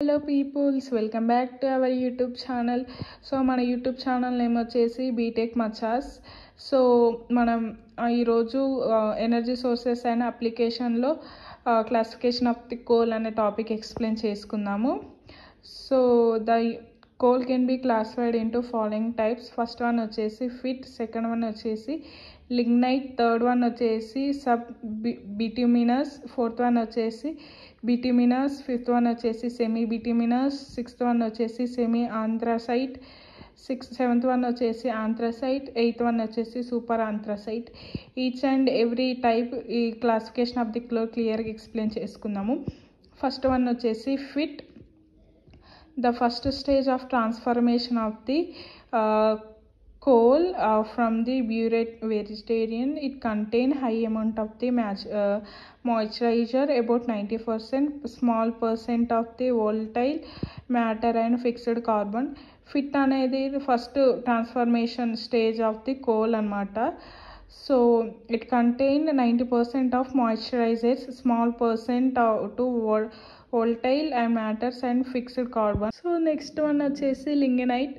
Hello peoples, welcome back to our YouTube channel. So మన YouTube channel name వచ్చేసి BTech మచాస్. So మనం ఈరోజు ఎనర్జీ సోర్సెస్ అండ్ అప్లికేషన్లో క్లాసిఫికేషన్ ఆఫ్ ది కోల్ అనే టాపిక్ ఎక్స్ప్లెయిన్ చేసుకుందాము. So the coal can be classified into following types. First one వచ్చేసి peat, second one వచ్చేసి లిగ్నైట్, థర్డ్ వన్ వచ్చేసి సబ్ బిట్యూమినస్, ఫోర్త్ వన్ వచ్చేసి bituminous, fifth one వచ్చేసి semi bituminous, sixth one వచ్చేసి semi anthracite, seventh one వచ్చేసి anthracite, eighth one వచ్చేసి super anthracite. Each and every type ఈ classification of the క్లియర్గా explain చేసుకుందాము. First one వచ్చేసి fit. The first stage of transformation of the coal from the vegetarian, it contain high amount of the moisturizer, about 90%, small percent of the volatile matter and fixed carbon. Fit అనేది first transformation stage of the coal అనమాట. So it contain 90% of moisturizers, small percent to volatile and matters and fixed carbon. So next one వచ్చేసి lignite.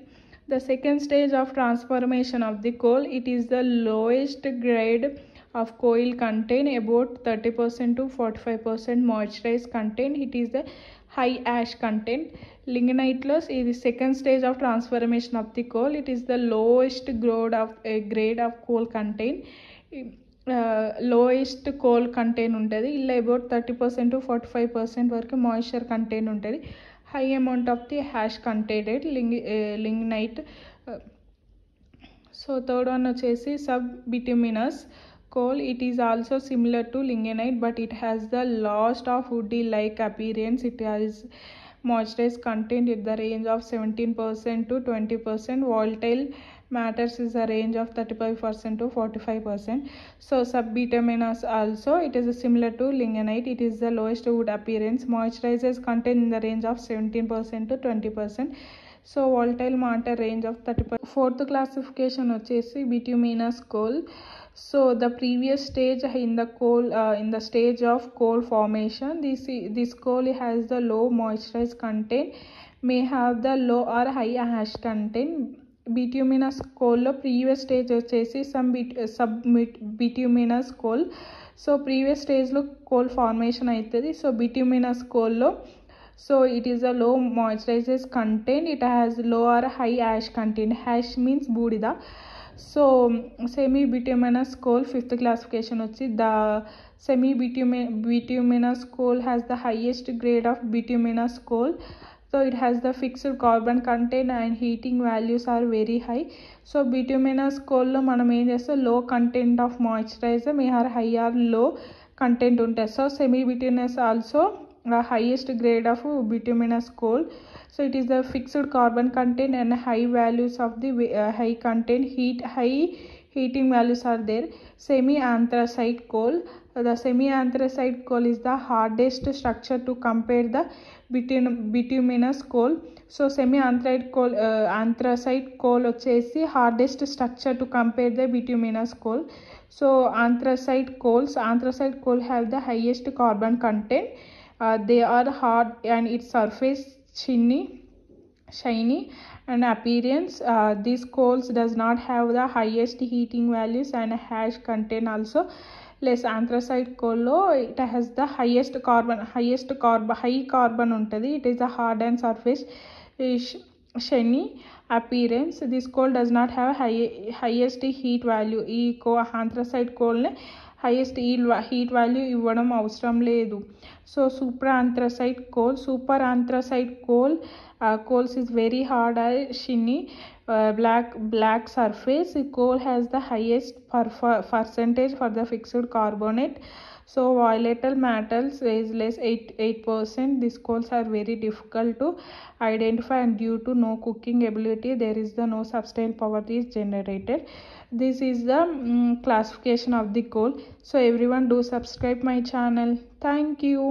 The second stage of transformation of the coal, it is the lowest grade of coal contain about 30% to 45% moisturized content. It is the high ash content. Lignite లో ఇది second stage of transformation of the coal. It is the lowest grade of coal contain. Lowest coal contain ఉంటుంది. ఇలా about 30% to 45% వరకు moisture contain ఉంటుంది. High amount of the ash contained lignite. So third one వచ్చేసి sub bituminous coal. It is also similar to lignite but it has the last of woody like appearance. ఇట్ హ్యాస్ moisturized content in the range of 17% to 20%. Volatile matters is a range of 35% to 45%. So subbituminous also, it is similar to lignite. It is the lowest wood appearance. Moisturizers contain in the range of 17% to 20%. So volatile matter range of 35%. Fourth classification వచ్చేసి bituminous coal. So the previous stage in the coal in the stage of coal formation, this coal has the low moisturized content, may have the low or high ash content. Bituminous coal lo previous stage వచ్చేసి sub bituminous coal. So previous stage lo coal formation అవుతుంది. So bituminous coal lo so it is a low moisturized content. It has low or high ash content. Ash means బూడిద. So semi bituminous coal fifth classification వచ్చి the semi bituminous coal has the highest grade of bituminous coal. So it has the fixed carbon content and heating values are very high. So bituminous కోల్లో మనం ఏం చేస్తాం, low content of moisturizer, may or high or low content ఉంటుంది. So semi bituminous also highest grade of bituminous coal. So it is the fixed carbon content and high values of the high content high heating values are there. Semi anthracite coal. The semi anthracite coal is the hardest structure to compare the bituminous coal. So semi anthracite coal వచ్చేసి hardest structure to compare the bituminous coal. So anthracite coal have the highest carbon content. They are hard and its surface shiny and appearance. These coals does not have the highest heating values and hash content also less. Anthracite coal lo it has the high carbon untadi. It is a hard and surface shiny appearance. This coal does not have highest heat value. ఈ anthracite coal ne highest heat value ఇవ్వడం అవసరం లేదు. So super anthracite coal coals is very hard and shiny, black surface. Coal has the highest percentage for the fixed carbonate. So volatile metals is less 8%. These coals are very difficult to identify and due to no cooking ability there is the no substantial power is generated. This is the classification of the coal. So everyone do subscribe my channel. Thank you.